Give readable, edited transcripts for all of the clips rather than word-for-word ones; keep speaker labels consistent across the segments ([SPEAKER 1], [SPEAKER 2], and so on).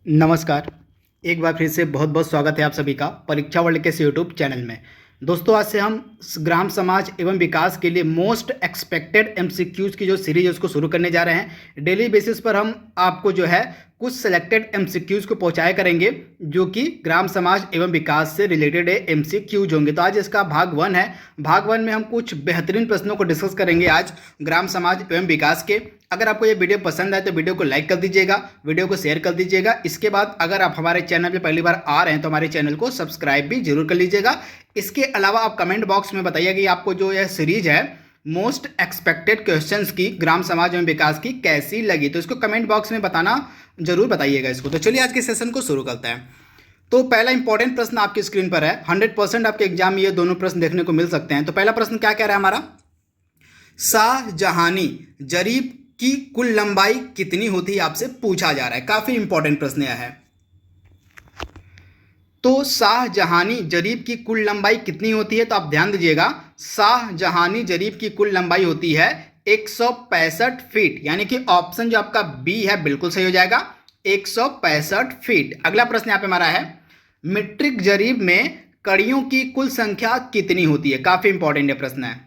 [SPEAKER 1] नमस्कार। एक बार फिर से बहुत बहुत स्वागत है आप सभी का परीक्षा वर्ल्ड के इस यूट्यूब चैनल में। दोस्तों, आज से हम ग्राम समाज एवं विकास के लिए मोस्ट एक्सपेक्टेड एमसीक्यूज की जो सीरीज है उसको शुरू करने जा रहे हैं। डेली बेसिस पर हम आपको जो है कुछ सेलेक्टेड एमसीक्यूज को पहुंचाया करेंगे जो कि ग्राम समाज एवं विकास से रिलेटेड एमसीक्यूज होंगे। तो आज इसका भाग 1 है। भाग 1 में हम कुछ बेहतरीन प्रश्नों को डिस्कस करेंगे आज ग्राम समाज एवं विकास के। अगर आपको ये वीडियो पसंद आए तो वीडियो को लाइक कर दीजिएगा, वीडियो को शेयर कर दीजिएगा। इसके बाद अगर आप हमारे चैनल पे पहली बार आ रहे हैं तो हमारे चैनल को सब्सक्राइब भी जरूर कर लीजिएगा। इसके अलावा आप कमेंट बॉक्स में बताइए कि आपको जो यह सीरीज है मोस्ट एक्सपेक्टेड क्वेश्चंस की ग्राम समाज एवं विकास की कैसी लगी, तो इसको कमेंट बॉक्स में बताना जरूर बताइएगा इसको। तो चलिए आज के सेशन को शुरू करते हैं। तो पहला इंपॉर्टेंट प्रश्न आपकी स्क्रीन पर है। 100% आपके एग्जाम में ये दोनों प्रश्न देखने को मिल सकते हैं। तो पहला प्रश्न क्या कह रहा है हमारा, शाहजहानी जरीब की कुल लंबाई कितनी होती है, आपसे पूछा जा रहा है। काफी इंपॉर्टेंट प्रश्न यह है। तो शाहजहानी जरीब की कुल लंबाई कितनी होती है, तो आप ध्यान दीजिएगा। शाहजहानी जरीब की कुल लंबाई होती है 165 फीट, यानी कि ऑप्शन जो आपका बी है बिल्कुल सही हो जाएगा, 165 फीट। अगला प्रश्न यहां पे हमारा है, मीट्रिक जरीब में कड़ियों की कुल संख्या कितनी होती है। काफी इंपॉर्टेंट ये प्रश्न है।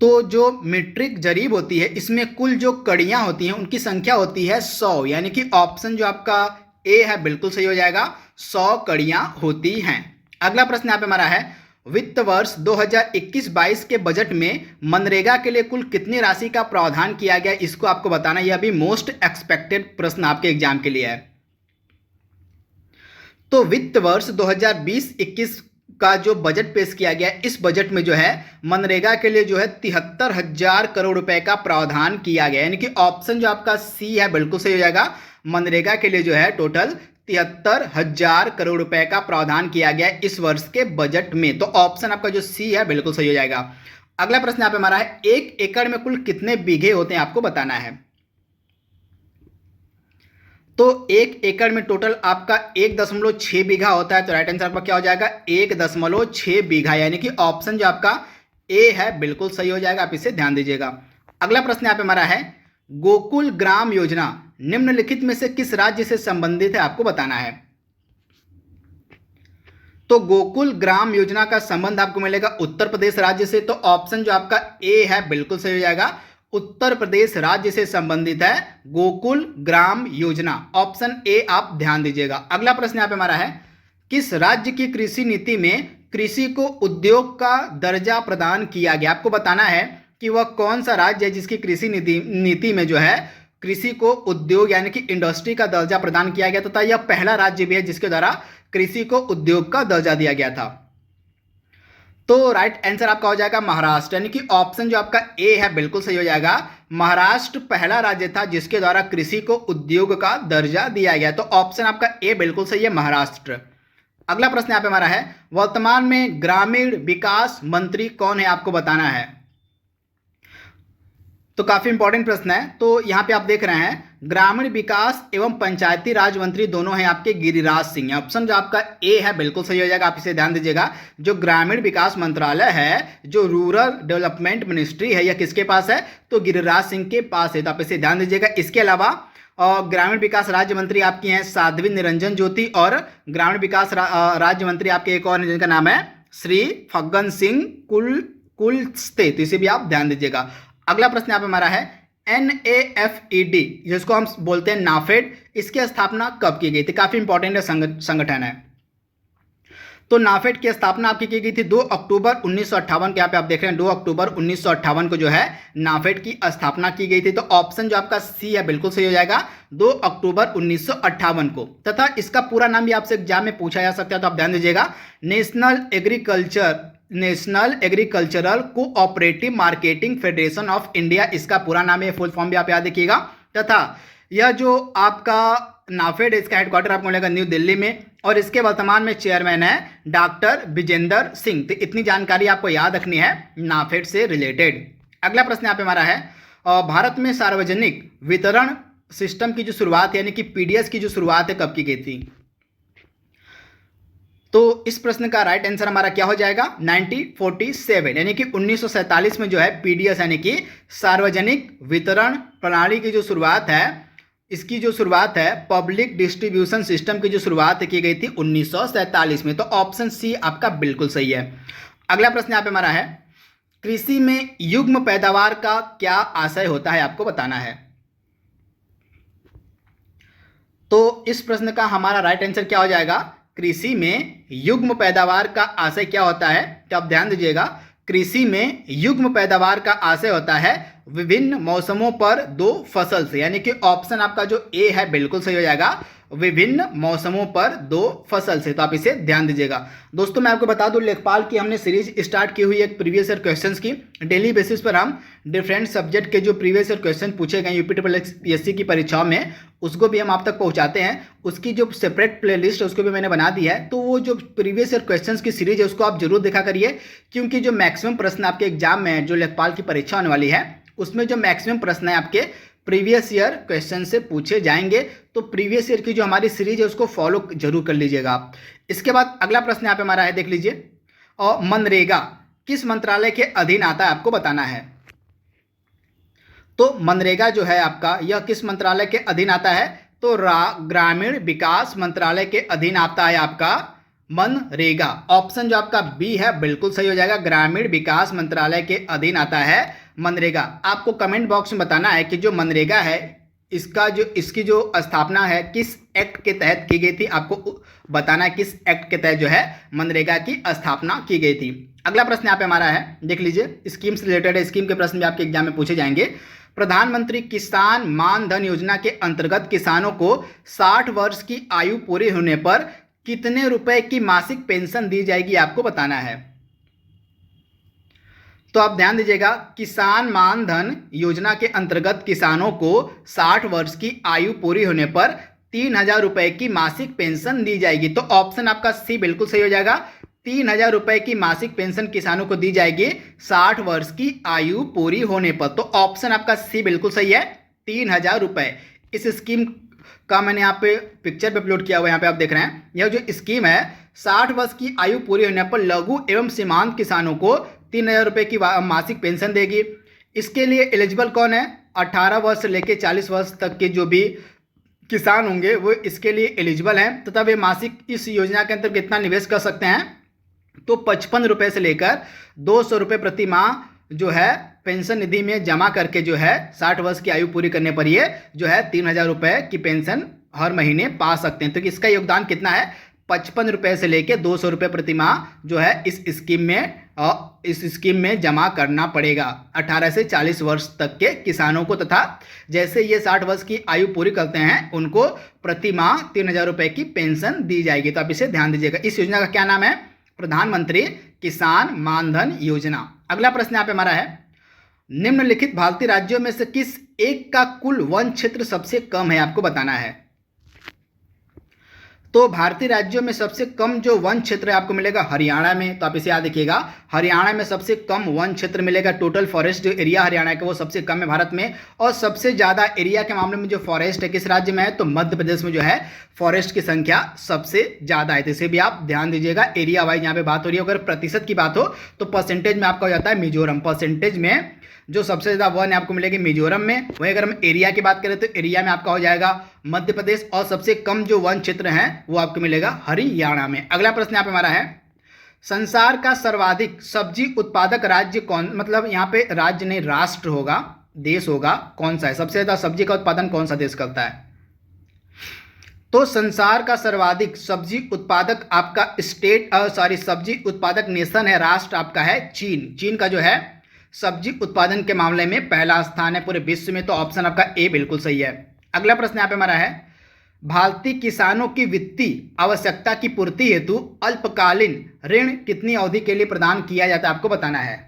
[SPEAKER 1] तो जो मीट्रिक जरीब होती है इसमें कुल जो कड़ियां होती हैं उनकी संख्या होती है 100, यानी कि ऑप्शन जो आपका ए है बिल्कुल सही हो जाएगा, 100 कड़ियां होती हैं। अगला प्रश्न यहां पे हमारा है, वित्त वर्ष 2021-22 के बजट में मनरेगा के लिए कुल कितनी राशि का प्रावधान किया गया, इसको आपको बताना। यह भी मोस्ट एक्सपेक्टेड प्रश्न आपके एग्जाम के लिए है। तो वित्त वर्ष 2020-21 का जो बजट पेश किया गया, इस बजट में जो है मनरेगा के लिए जो है 73,000 करोड़ रुपए का प्रावधान किया गया, यानी कि ऑप्शन जो आपका सी है बिल्कुल सही हो जाएगा। मनरेगा के लिए जो है टोटल 73,000 करोड़ रुपए का प्रावधान किया गया इस वर्ष के बजट में। तो ऑप्शन आपका जो सी है बिल्कुल सही हो जाएगा। अगला प्रश्न यहां पे हमारा है, 1 एकड़ में कुल कितने बीघे होते हैं, आपको बताना है। तो 1 एकड़ में टोटल आपका 1.6 बीघा होता है। तो राइट आंसर आपका क्या हो जाएगा, 1.6 बीघा, यानी कि ऑप्शन जो आपका ए है बिल्कुल सही हो जाएगा। आप इसे ध्यान दीजिएगा। अगला प्रश्न यहां पे हमारा है, गोकुल ग्राम योजना निम्नलिखित में से किस राज्य से संबंधित है, आपको बताना है। तो गोकुल ग्राम योजना का संबंध आपको मिलेगा उत्तर प्रदेश राज्य से। तो ऑप्शन जो आपका ए है बिल्कुल सही हो जाएगा, उत्तर प्रदेश राज्य से संबंधित है गोकुल ग्राम योजना। ऑप्शन ए आप ध्यान दीजिएगा। अगला प्रश्न यहां पे हमारा है, किस राज्य की कृषि नीति में कृषि को उद्योग का दर्जा प्रदान किया गया, आपको बताना है कि वह कौन सा राज्य है जिसकी कृषि नीति में जो है कृषि को उद्योग यानी कि इंडस्ट्री का दर्जा प्रदान किया गया तथा यह पहला राज्य भी है जिसके द्वारा कृषि को उद्योग का दर्जा दिया गया था। तो राइट आंसर आपका हो जाएगा महाराष्ट्र, यानी कि ऑप्शन जो आपका ए है बिल्कुल सही हो जाएगा। महाराष्ट्र पहला राज्य था जिसके द्वारा कृषि को उद्योग का दर्जा दिया गया। तो ऑप्शन आपका ए बिल्कुल सही है, महाराष्ट्र। अगला प्रश्न यहां पे हमारा है, वर्तमान में ग्रामीण विकास मंत्री कौन है, आपको बताना है। तो काफी इंपॉर्टेंट प्रश्न है। तो यहां पे आप देख रहे हैं, ग्रामीण विकास एवं पंचायती राज मंत्री दोनों हैं आपके गिरिराज सिंह। ऑप्शन जो आपका ए है बिल्कुल सही हो जाएगा। आप इसे ध्यान दीजिएगा। जो ग्रामीण विकास मंत्रालय है, जो रूरल डेवलपमेंट मिनिस्ट्री है, यह किसके पास है, तो गिरिराज सिंह के पास है। तो आप इसे ध्यान दीजिएगा। इसके अलावा ग्रामीण विकास राज्य मंत्री आपकी हैं साध्वी निरंजन ज्योति, और ग्रामीण विकास राज्य मंत्री आपके एक और जिनका नाम है श्री फग्गन सिंह कुलस्ते। तो इसे भी आप ध्यान दीजिएगा। अगला प्रश्न यहां पे हमारा है, NAFED जिसको हम बोलते हैं नाफेड, इसकी स्थापना कब की गई थी। काफी इंपॉर्टेंट संगठन है। तो नाफेड की स्थापना आपकी की गई थी 2 अक्टूबर 1958 के। यहाँ पे आप देख रहे हैं 2 अक्टूबर 1958 को जो है नाफेड की स्थापना की गई थी। तो ऑप्शन जो आपका सी है बिल्कुल सही हो जाएगा, 2 अक्टूबर 1958 को। तथा इसका पूरा नाम भी आपसे एग्जाम में पूछा जा सकता है। तो आप ध्यान दीजिएगा, national agricultural cooperative marketing federation of India इसका पूरा नाम है। फुल फॉर्म भी आप याद रखिएगा। तथा यह जो आपका नाफेड, इसका हेडक्वार्टर आपको मिलेगा न्यू दिल्ली में, और इसके वर्तमान में चेयरमैन है डॉक्टर विजेंदर सिंह। तो इतनी जानकारी आपको याद रखनी है नाफेड से रिलेटेड। अगला प्रश्न यहाँ पे हमारा है, भारत में सार्वजनिक वितरण सिस्टम की जो शुरुआत यानी कि पीडीएस की जो शुरुआत है कब की गई थी। तो इस प्रश्न का राइट आंसर हमारा क्या हो जाएगा, 1947, यानी कि 1947 में जो है पीडीएस यानी कि सार्वजनिक वितरण प्रणाली की जो शुरुआत है इसकी जो शुरुआत है पब्लिक डिस्ट्रीब्यूशन सिस्टम की जो शुरुआत की गई थी 1947 में। तो ऑप्शन सी आपका बिल्कुल सही है। अगला प्रश्न यहाँ पे हमारा है, कृषि में युग्म पैदावार का क्या आशय होता है, आपको बताना है। तो इस प्रश्न का हमारा राइट आंसर क्या हो जाएगा, कृषि में युग्म पैदावार का आशय क्या होता है। तो आप ध्यान दीजिएगा, कृषि में युग्म पैदावार का आशय होता है विभिन्न मौसमों पर दो फसल से, यानी कि ऑप्शन आपका जो ए है बिल्कुल सही हो जाएगा, विभिन्न मौसमों पर दो फसल से। तो आप इसे ध्यान दीजिएगा। दोस्तों मैं आपको बता दूं, लेखपाल की हमने सीरीज स्टार्ट की हुई है एक प्रीवियस ईयर क्वेश्चंस की। डेली बेसिस पर हम डिफरेंट सब्जेक्ट के जो प्रीवियस ईयर क्वेश्चन पूछे गए यूपी ट्रिपल एससी की परीक्षाओं में, उसको भी हम आप तक पहुंचाते हैं। उसकी जो सेपरेट प्लेलिस्ट है उसको भी मैंने बना दी है। तो वो जो प्रीवियस ईयर क्वेश्चंस की सीरीज है उसको आप जरूर देखा करिए, क्योंकि जो मैक्सिमम प्रश्न आपके एग्जाम में जो लेखपाल की परीक्षा होने वाली है उसमें जो मैक्सिमम प्रश्न है आपके प्रीवियस ईयर क्वेश्चन से पूछे जाएंगे। तो प्रीवियस ईयर की जो हमारी सीरीज है उसको फॉलो जरूर कर लीजिएगा आप। इसके बाद अगला प्रश्न यहाँ पे हमारा है, देख लीजिए, और मनरेगा किस मंत्रालय के अधीन आता है, आपको बताना है। तो मनरेगा जो है आपका, यह किस मंत्रालय के अधीन आता है। तो ग्रामीण विकास मंत्रालय के अधीन आता है आपका मनरेगा। ऑप्शन जो आपका बी है बिल्कुल सही हो जाएगा, ग्रामीण विकास मंत्रालय के अधीन आता है मनरेगा। आपको कमेंट बॉक्स में बताना है कि जो मनरेगा है इसकी जो स्थापना है किस एक्ट के तहत की गई थी, आपको बताना है किस एक्ट के तहत जो है मनरेगा की स्थापना की गई थी। अगला प्रश्न यहाँ पे हमारा है, देख लीजिए, स्कीम से रिलेटेड है, स्कीम के प्रश्न भी आपके एग्जाम में पूछे जाएंगे। प्रधानमंत्री किसान मान धन योजना के अंतर्गत किसानों को 60 वर्ष की आयु पूरी होने पर कितने रुपए की मासिक पेंशन दी जाएगी, आपको बताना है। तो आप ध्यान दीजिएगा, किसान मान धन योजना के अंतर्गत किसानों को 60 वर्ष की आयु पूरी होने पर 3,000 रुपए की मासिक पेंशन दी जाएगी। तो ऑप्शन आपका सी बिल्कुल सही हो जाएगा, 3,000 रुपए की मासिक पेंशन किसानों को दी जाएगी 60 वर्ष की आयु पूरी होने पर। तो ऑप्शन आपका सी बिल्कुल सही है, 3,000 रुपए। इस स्कीम का मैंने यहाँ पे पिक्चर पे अपलोड किया हुआ है, यहाँ पे आप देख रहे हैं। यह जो स्कीम है 60 वर्ष की आयु पूरी होने पर लघु एवं सीमांत किसानों को 3,000 रुपए की मासिक पेंशन देगी। इसके लिए एलिजिबल कौन है, 18 वर्ष से लेकर 40 वर्ष तक के जो भी किसान होंगे वो इसके लिए एलिजिबल हैं, तथा वे मासिक इस योजना के अंतर्गत कितना निवेश कर सकते हैं। तो 55 रुपये से लेकर 200 रुपये प्रति माह जो है पेंशन निधि में जमा करके जो है 60 वर्ष की आयु पूरी करने पर ये जो है 3,000 रुपये की पेंशन हर महीने पा सकते हैं। तो इसका योगदान कितना है, 55 रुपये से लेकर 200 रुपये प्रति माह जो है इस स्कीम में जमा करना पड़ेगा 18 से 40 वर्ष तक के किसानों को, तथा जैसे ये 60 वर्ष की आयु पूरी करते हैं उनको प्रति माह 3,000 रुपये की पेंशन दी जाएगी। तो आप इसे ध्यान दीजिएगा। इस योजना का क्या नाम है, प्रधानमंत्री किसान मानधन योजना। अगला प्रश्न यहाँ पे हमारा है, निम्नलिखित भारतीय राज्यों में से किस एक का कुल वन क्षेत्र सबसे कम है, आपको बताना है। तो भारतीय राज्यों में सबसे कम जो वन क्षेत्र है आपको मिलेगा हरियाणा में। तो आप इसे याद रखिएगा, हरियाणा में सबसे कम वन क्षेत्र मिलेगा। टोटल फॉरेस्ट जो एरिया हरियाणा का वो सबसे कम है भारत में। और सबसे ज़्यादा एरिया के मामले में जो फॉरेस्ट है किस राज्य में है, तो मध्य प्रदेश में जो है फॉरेस्ट की संख्या सबसे ज़्यादा है। तो इसे भी आप ध्यान दीजिएगा। एरिया वाइज यहाँ पे बात हो रही है। अगर प्रतिशत की बात हो तो परसेंटेज में आपका हो जाता है मिजोरम। परसेंटेज में जो सबसे ज़्यादा वन है आपको मिलेगी मिजोरम में। वहीं अगर हम एरिया की बात करें तो एरिया में आपका हो जाएगा मध्य प्रदेश। और सबसे कम जो वन क्षेत्र है वो आपको मिलेगा हरियाणा में। अगला प्रश्न यहाँ पे हमारा है, संसार का सर्वाधिक सब्जी उत्पादक राज्य कौन, मतलब यहाँ पे राज्य नहीं राष्ट्र होगा, देश होगा, कौन सा है, सबसे ज़्यादा सब्जी का उत्पादन कौन सा देश करता है। तो संसार का सर्वाधिक सब्जी उत्पादक आपका सब्जी उत्पादक नेशन है, राष्ट्र आपका है चीन। चीन का जो है सब्जी उत्पादन के मामले में पहला स्थान है पूरे विश्व में। तो ऑप्शन आपका ए बिल्कुल सही है। अगला प्रश्न यहाँ पे हमारा है, भारतीय किसानों की वित्तीय आवश्यकता की पूर्ति हेतु अल्पकालीन ऋण कितनी अवधि के लिए प्रदान किया जाता है, आपको बताना है।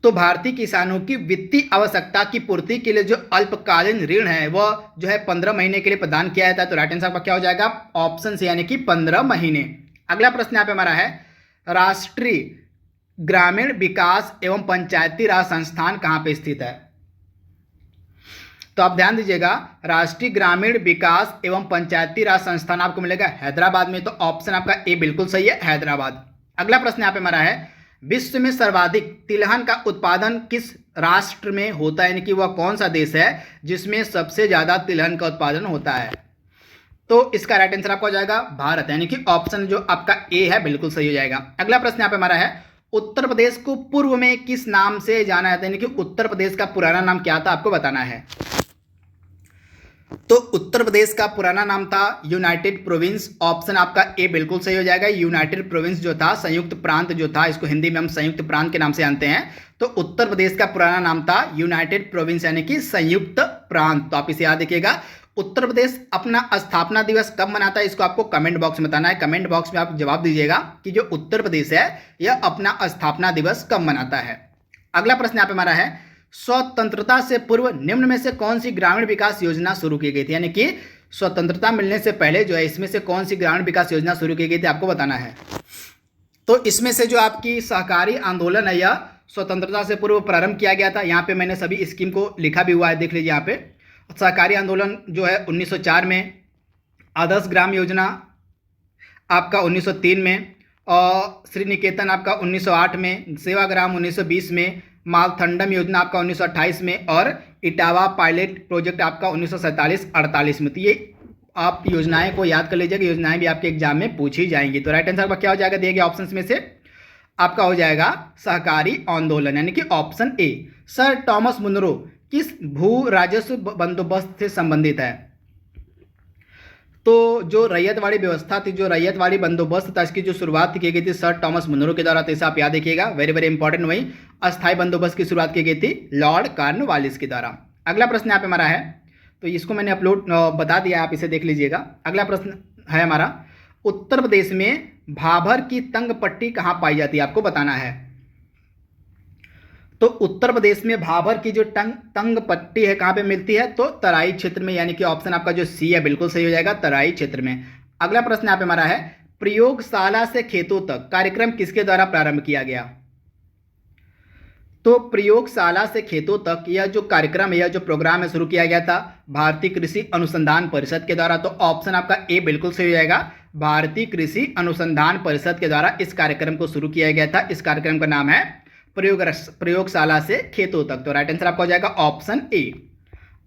[SPEAKER 1] तो भारतीय किसानों की वित्तीय आवश्यकता की पूर्ति के लिए जो अल्पकालीन ऋण है वह जो है 15 महीने के लिए प्रदान किया जाता है। तो राइट आंसर आपका क्या हो जाएगा, ऑप्शन से, यानी कि 15 महीने। अगला प्रश्न यहाँ पे हमारा है, राष्ट्रीय ग्रामीण विकास एवं पंचायती राज संस्थान कहाँ पे स्थित है। तो आप ध्यान दीजिएगा, राष्ट्रीय ग्रामीण विकास एवं पंचायती राज संस्थान आपको मिलेगा हैदराबाद में। तो ऑप्शन आपका ए बिल्कुल सही है, हैदराबाद। अगला प्रश्न यहाँ पे हमारा है, विश्व में सर्वाधिक तिलहन का उत्पादन किस राष्ट्र में होता है, यानी कि वह कौन सा देश है जिसमें सबसे ज्यादा तिलहन का उत्पादन होता है। तो इसका राइट आंसर आपका हो जाएगा भारत, यानी कि ऑप्शन जो आपका ए है बिल्कुल सही हो जाएगा। अगला प्रश्न यहाँ पे हमारा है, उत्तर प्रदेश को पूर्व में किस नाम से जाना जाता है, यानी कि उत्तर प्रदेश का पुराना नाम क्या था आपको बताना है। तो उत्तर प्रदेश का पुराना नाम था यूनाइटेड प्रोविंस, ऑप्शन आपका ए बिल्कुल सही हो जाएगा। यूनाइटेड प्रोविंस जो था, संयुक्त प्रांत जो था, इसको हिंदी में हम संयुक्त प्रांत के नाम से जानते हैं। तो उत्तर प्रदेश का पुराना नाम था यूनाइटेड प्रोविंस, यानी कि संयुक्त प्रांत। तो आप इसे याद रखिएगा। उत्तर प्रदेश अपना स्थापना दिवस कब मनाता है, इसको आपको कमेंट बॉक्स में बताना है। कमेंट बॉक्स में आप जवाब दीजिएगा कि जो उत्तर प्रदेश है यह अपना स्थापना दिवस कब मनाता है। अगला प्रश्न यहाँ पे हमारा है, स्वतंत्रता से पूर्व निम्न में से कौन सी ग्रामीण विकास योजना शुरू की गई थी, यानी कि स्वतंत्रता मिलने से पहले जो है इसमें से कौन सी ग्रामीण विकास योजना शुरू की गई थी आपको बताना है। तो इसमें से जो आपकी सहकारी आंदोलन है यह स्वतंत्रता से पूर्व प्रारंभ किया गया था। यहाँ पे मैंने सभी स्कीम को लिखा भी हुआ है, देख लीजिए यहाँ पे। सहकारी आंदोलन जो है 1904 में, आदर्श ग्राम योजना आपका 1903 में, और श्री निकेतन आपका 1908 में, सेवाग्राम 1920 में, मालथंडम योजना आपका 1928 में, और इटावा पायलट प्रोजेक्ट आपका 1947-48 में। तो ये आप योजनाएं को याद कर लीजिएगा, योजनाएं भी आपके एग्जाम में पूछी जाएंगी। तो राइट आंसर आपका क्या हो जाएगा, दिए गए ऑप्शंस में से आपका हो जाएगा सहकारी आंदोलन, यानी कि option A. Sir Thomas Munro किस भू राजस्व बंदोबस्त से संबंधित है। तो जो रैयतवाड़ी व्यवस्था थी, जो रैयतवाड़ी बंदोबस्त था, इसकी जो शुरुआत की गई थी सर टॉमस मुनरो के द्वारा। तो इसे आप याद रखिएगा, वेरी वेरी इंपॉर्टेंट। वही अस्थायी बंदोबस्त की शुरुआत की गई थी लॉर्ड कॉर्नवालिस के द्वारा। अगला प्रश्न यहाँ पे हमारा है, तो इसको मैंने अपलोड बता दिया, आप इसे देख लीजिएगा। अगला प्रश्न है हमारा, उत्तर प्रदेश में भाभर की तंग पट्टी कहाँ पाई जाती है आपको बताना है। तो उत्तर प्रदेश में भाभर की जो तंग पट्टी है कहाँ पे मिलती है, तो तराई क्षेत्र में, यानी कि ऑप्शन आपका जो सी है बिल्कुल सही हो जाएगा, तराई क्षेत्र में। अगला प्रश्न यहाँ पे हमारा है, प्रयोगशाला से खेतों तक कार्यक्रम किसके द्वारा प्रारंभ किया गया। तो प्रयोगशाला से खेतों तक यह जो कार्यक्रम है, यह जो प्रोग्राम है, शुरू किया गया था भारतीय कृषि अनुसंधान परिषद के द्वारा। तो ऑप्शन आपका ए बिल्कुल सही हो जाएगा, भारतीय कृषि अनुसंधान परिषद के द्वारा इस कार्यक्रम को शुरू किया गया था। इस कार्यक्रम का नाम है प्रयोगशाला से खेतों तक। तो राइट आंसर आपका हो जाएगा ऑप्शन ए।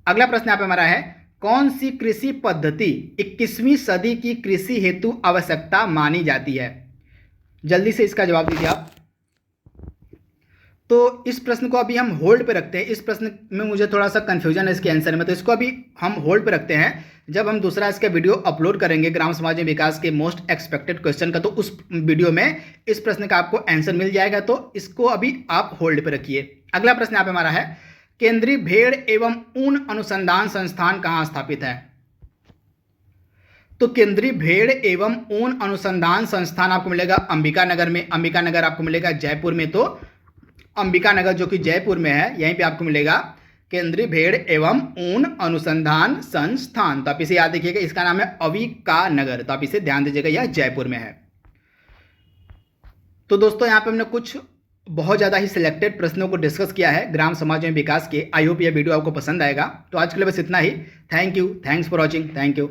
[SPEAKER 1] अगला प्रश्न यहाँ पे हमारा है, कौन सी कृषि पद्धति 21वीं सदी की कृषि हेतु आवश्यकता मानी जाती है। जल्दी से इसका जवाब दीजिए आप। तो इस प्रश्न को अभी हम होल्ड पे रखते हैं। इस प्रश्न में मुझे थोड़ा सा कंफ्यूजन है इसके आंसर में, तो इसको अभी हम होल्ड पे रखते हैं। जब हम दूसरा इसका वीडियो अपलोड करेंगे ग्राम समाज में विकास के मोस्ट एक्सपेक्टेड क्वेश्चन का, तो उस वीडियो में इस प्रश्न का आपको आंसर मिल जाएगा। तो इसको अभी आप होल्ड पे रखिए। अगला प्रश्न यहाँ पे हमारा है, केंद्रीय भेड़ एवं ऊन अनुसंधान संस्थान कहाँ स्थापित है। तो केंद्रीय भेड़ एवं ऊन अनुसंधान संस्थान आपको मिलेगा अंबिका नगर में। अंबिका नगर आपको मिलेगा जयपुर में। तो अंबिका नगर जो कि जयपुर में है, यहीं पे आपको मिलेगा केंद्रीय भेड़ एवं ऊन अनुसंधान संस्थान। तो आप इसे याद रखिएगा, इसका नाम है अंबिका नगर। तो आप इसे ध्यान दीजिएगा, यह जयपुर में है। तो दोस्तों यहाँ पे हमने कुछ बहुत ज़्यादा ही सिलेक्टेड प्रश्नों को डिस्कस किया है ग्राम समाज में विकास के। आई होप यह वीडियो आपको पसंद आएगा। तो आज के लिए बस इतना ही। Thank you, thanks for watching, thank you.